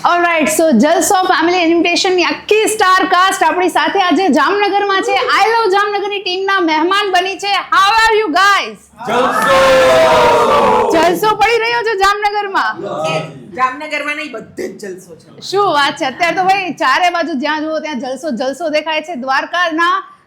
Alright, સો જલસો family ઇન્વિટેશનની આખી star cast આપણી સાથે આજે જામનગરમાં છે. આઈ લવ જામનગરની ટીમના મહેમાન બની છે. How are you guys? જલસો પડી રહ્યો છે જામનગરમાં. જામનગરમાં નહીં, બધે જ જલસો છે. શું વાત છે! અત્યારે તો ભાઈ ચારે બાજુ જ્યાં જુઓ ત્યાં જલસો જલસો દેખાય છે.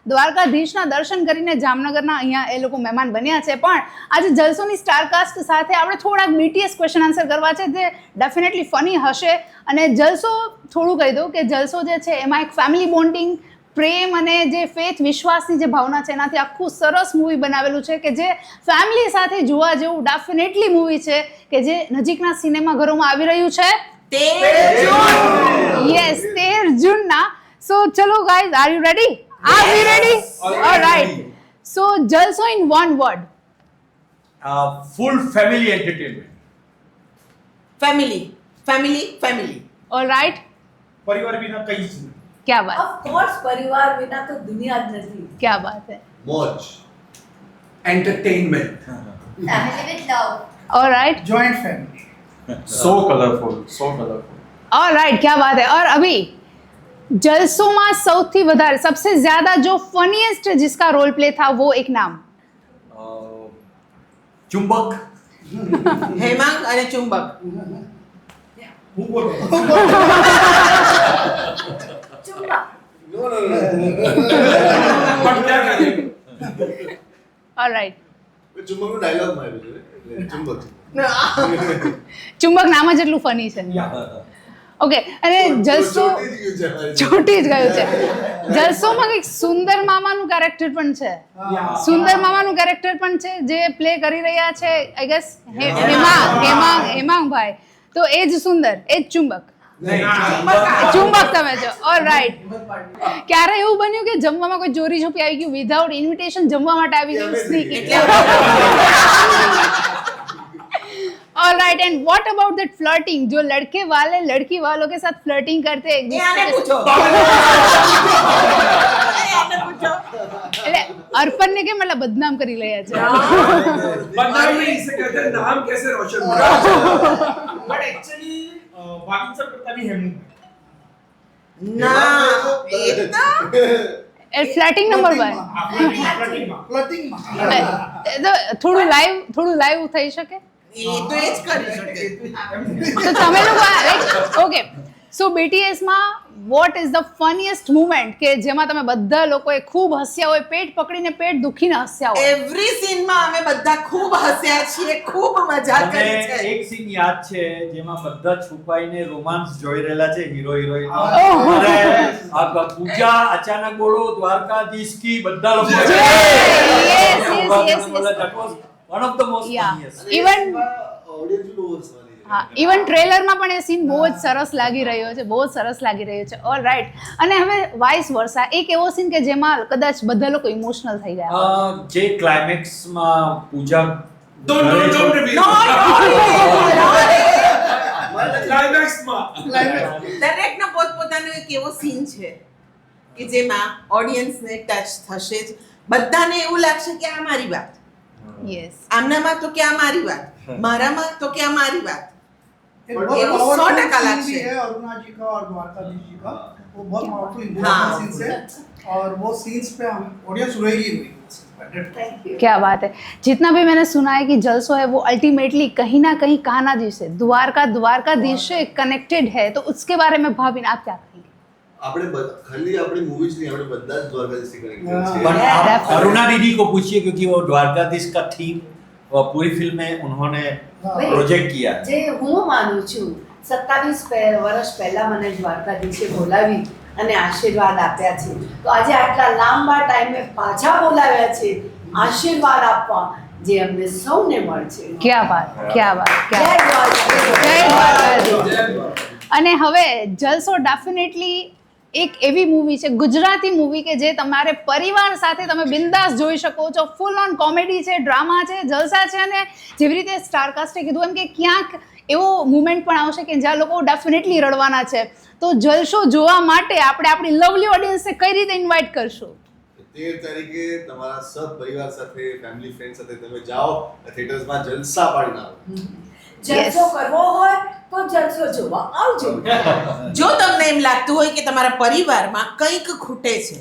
દ્વારકાધીશના દર્શન કરીને જામનગરના અહીંયા એ લોકો મહેમાન બન્યા છે. પણ આજે જલસોની સ્ટારકાસ્ટ સાથે આપણે થોડાક BTS ક્વેશ્ચન આન્સર કરવા છે જે ડેફિનેટલી ફની હશે. અને જલસો થોડું કહી દઉં કે જલસો જે છે એમાં એક ફેમિલી બોન્ડિંગ, પ્રેમ અને જે ફેથ વિશ્વાસની જે ભાવના છે એનાથી આખું સરસ મૂવી બનાવેલું છે કે જે ફેમિલી સાથે જોવા જેવું ડેફિનેટલી મૂવી છે કે જે નજીકના સિનેમાઘરોમાં આવી રહ્યું છે 13 જૂન. યસ, 13 જૂનના. સો ચલો guys, are you ready? Are we ready? All right. So, Jalso in one word. Full family entertainment. Family family family. All right. પરિવાર વિના કઈ જ નહીં. क्या बात? Of course, परिवार बिना तो दुनिया જ નથી. क्या बात है? मौज, Entertainment. Family with love. All right. Joint family. So colorful, so colorful. All right. क्या बात है? और अभी जलसों में सौથી વધારે सबसे ज्यादा जो फनीएस्ट जिसका रोल प्ले था वो एक नाम. ચુંબક. હેમાંગ અને ચુંબક. હું બોલો. ચુમ્બા. no. પણ ક્યાં કરે? All right. ચુંબકનો ડાયલોગ માર્યો છે એટલે ચુંબક. ચુંબક નામ જ એટલું ફની છે. ઓકે, અને જલસો ચોટી જ ગયું છે. જલસોમાં કંઈક સુંદર મામાનું કેરેક્ટર પણ છે. સુંદર મામાનું કેરેક્ટર પણ છે જે પ્લે કરી રહ્યા છે આઈ ગેસ હેમાંગભાઈ. તો એ જ સુંદર, એ જ ચુંબક. ચુંબક તમે છો. ઓલરાઈટ. ક્યારે એવું બન્યું કે જમવામાં કોઈ ચોરી છુપી આવી ગયું, વિધાઉટ ઇન્વિટેશન જમવા માટે આવી ગયું sneaky? Alright, and what about that flirting जो लड़के वाले लड़की वालों के साथ फ्लर्टिंग करते हैं આને પૂછો. એટલે અર્પણ ને કેમ એટલે બદનામ કરી રહ્યા છે? बदनाम नहीं इसे कहते हैं नाम कैसे रोशन हो रहा है. बट एक्चुअली वाकिंग सब करता भी है. ના એ તો એ ફ્લર્ટિંગ નંબર 1. તો થોડું લાઈવ થઈ શકે? એ તો એ જ કરી શકે. તો તમે લોકો ઓકે, સો BTS માં what is the funniest moment કે જેમાં તમે બધા લોકોએ ખૂબ હસ્યા હોય, પેટ પકડીને પેટ દુખીને હસ્યા હોય? એવરી સીનમાં અમે બધા ખૂબ હસ્યા છીએ, ખૂબ મજા કરી મને છે. એક સીન યાદ છે જેમાં બધા છુપાઈને રોમાન્સ જોઈ રહેલા છે હીરો હિરોઈન. અને આ પૂજા અચાનક બોલો દ્વારકાધીશ કી બધા લોકો Yes. That was one of the most funniest. Even audience overs વાળી હા, ઇવન ટ્રેલરમાં પણ એ સીન બહુ જ સરસ લાગી રહ્યો છે, બહુ જ સરસ લાગી રહ્યો છે. All right. અને હવે વાઇસ વર્સા, એક એવો સીન કે જેમાં કદાચ બધા લોકો ઇમોશનલ થઈ ગયા હોય. જે ક્લાઇમેક્સમાં પૂજા Don't reveal. Climax માં. દરેકનો પોતપોતાનો એક એવો સીન છે કે જેમાં ઓડિયન્સને ટચ થશે જ. બધાને એવું લાગશે કે આ મારી વાત, યસ. આમનામાં તો કે આ મારી વાત, મારામાં તો કે આ મારી વાત. एक बहुत ये वो powerful 100% scene अलग भी है। है अरुणा जी का और द्वारकाधीश जी का, वो बहुत पावरफुल हाँ। इमोशनल सीन्स है और वो सीन्स पे हम ऑडियंस रोएगी हुई. Thank you. क्या बात है. जितना भी मैंने सुना है कि जलसो है वो अल्टीमेटली कहीं ना कहीं कान्हा जी से, द्वारकाधीश से कनेक्टेड है. तो उसके बारे में भाभी आप क्या कहेंगे? આપણે ખાલી આપણી મૂવીઝ નહીં, આપણે બધા જ દ્વારકાધીશથી કનેક્ટેડ हाँ। છીએ. पर आप अरुणा दीदी को पूछिए क्योंकि वो द्वारकाधीश का थीम पूरी फिल्म में उन्होंने प्रोजेक्ट किया है. જે હું માનું છું 27 વર્ષ પહેલા મને દ્વારકાધીશે બોલાવી અને આશીર્વાદ આપ્યા છે. તો આજે આટલા લાંબા ટાઈમે પાછા બોલાવ્યા છે આશીર્વાદ આપવા, જે અમને સૌને મળશે. क्या बात, क्या बात, क्या જય बात. દ્વારકાધીશ. જય દ્વારકાધીશ. અને હવે જલસો ડેફિનેટલી એક એવી મૂવી છે, ગુજરાતી મૂવી કે જે તમારે પરિવાર સાથે તમે બિંદાસ જોઈ શકો છો. ફૂલ ઓન કોમેડી છે, ડ્રામા છે, જલસા છે. અને જેવી રીતે સ્ટારકાસ્ટે કીધું એમ કે ક્યાંક એવો મુમેન્ટ પણ આવશે કે જ્યાં લોકો ડેફિનેટલી રડવાના છે. તો જલસો જોવા માટે આપણે આપણી લવલી ઓડિયન્સને કઈ રીતે ઇન્વાઇટ કરશું? 13 તારીખે તમારા સબ પરિવાર સાથે, ફેમિલી ફ્રેન્ડ સાથે તમે જાઓ થિયેટર્સમાં જલસા પાડીને આવો. જલસો કરવો હોય તો જલસો જોવા આવજો. જો તમને એમ લાગતું હોય કે તમારા પરિવારમાં કંઈક ખૂટે છે,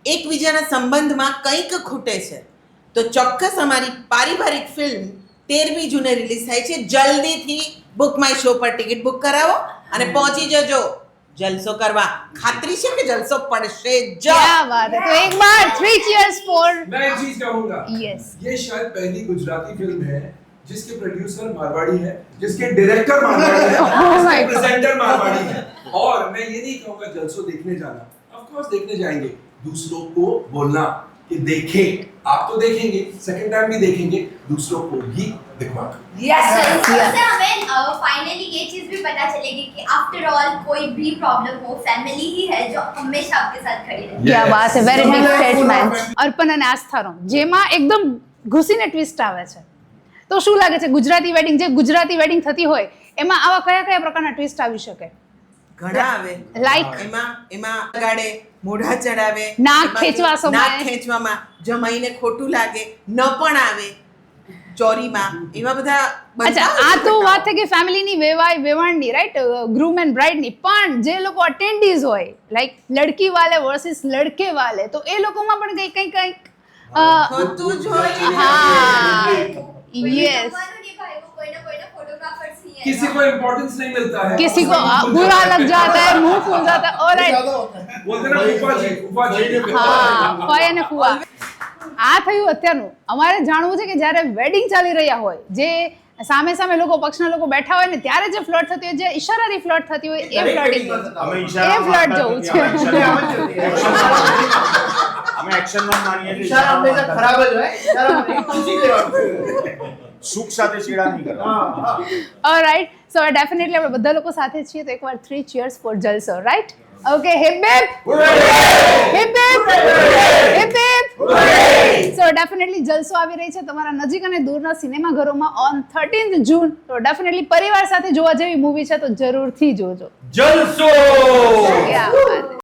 એકબીજાના સંબંધમાં કંઈક ખૂટે છે, તો ચોક્કસ અમારી પારિવારિક ફિલ્મ 13મી જૂને રિલીઝ થાય છે. જલ્દીથી બુક માય શો પર ટિકિટ બુક કરાવો અને પહોંચી જજો જલસો કરવા. ખાતરી છે કે જલસો પડશે જ. क्या बात है. तो एक बार 3 cheers for मैं एक चीज कहूंगा, yes. ये शायद पहली गुजराती फिल्म है जिसके प्रोड्यूसर मारवाड़ी है, जिसके डायरेक्टर मारवाड़ी है, Oh my जिसके God. प्रेजेंटर मारवाड़ी है. और मैं ये नहीं कहूंगा जलसो देखने जाना, ऑफ कोर्स देखने जाएंगे, दूसरों को बोलना कि देखें. आप तो देखेंगे, सेकंड टाइम भी देखेंगे, दूसरों को भी दिखवाना. યસ उससे हमें फाइनली ये चीज भी पता चलेगी कि आफ्टर ऑल कोई भी प्रॉब्लम हो, फैमिली ही है जो हमेशा आपके साथ खड़ी रहती है. क्या बात है. Very big statement. અર્પણ અને આસ્થાનો જેમાં એકદમ ઘૂસીને ટ્વિસ્ટ આવે છે. તો શું લાગે છે ગુજરાતી વેડિંગ, જે ગુજરાતી વેડિંગ થતી હોય એમાં આવા કયા કયા પ્રકારના ટ્વિસ્ટ આવી શકે? ઘણા આવે. Like? એમાં ગાડે મોઢા ચડાવે, નાક એમાં ખેંચવા સમયે. નાક ખેંચવામાં જમાઈને ખોટું લાગે, ન પણ આવે ચોરીમાં, એવા બધા અચ્છા, આ તો વાત થઈ કે ફેમિલીની વેવાણની, રાઈટ, ગ્રૂમ એન્ડ બ્રાઇડની. પણ જે લોકો અટેન્ડીઝ હોય, લાઈક લડકી વાલે વર્સિસ લડકે વાલે, તો એ લોકોમાં પણ કંઈક થતું જ હોય. हाँ कोई यस. जमाना नहीं भाई, वो कोई ना फोटोग्राफर्स ही है किसी ना. को इम्पोर्टेंस नहीं मिलता है, किसी को बुरा लग जाता है, मुंह फूल जाता है. ऑलराइट. ज्यादा होता है. बोलते ना फूफा जी, फूफा जी. હા, ફાય અને ફુવા. આ થયું અત્યારનું. અમારે જાણવું છે કે જ્યારે વેડિંગ ચાલી રહ્યા હોય, જે સામે સામે લોકો, પક્ષના લોકો બેઠા હોય ને, ત્યારે જે ફ્લર્ટ થતી હોય, જે ઈશારાથી ફ્લર્ટ થતી હોય, એ ફ્લર્ટિંગ, એ ફ્લર્ટ જોવું છે. અમે એક્શનમાં માનીએ છીએ. इशारा हमेशा खराब है जो है इशारा हमें खुशी के वास्ते. સુખ સાથે છેડા નહીં કરવા. हाँ हाँ. ઓલરાઈટ. સો ડેફિનેટલી આપણે બધા લોકો સાથે છીએ, તો એકવાર 3 cheers for જલસો, right? Okay, hip hip hip hip hip. So definitely જલસો આવી રહી છે તમારા નજીક અને દૂરના સિનેમાઘરોમાં ઓન 13th જૂન. તો ડેફિનેટલી પરિવાર સાથે જોવા જેવી મૂવી છે, તો જરૂરથી જોજો. જલસો. ક્યા વાત.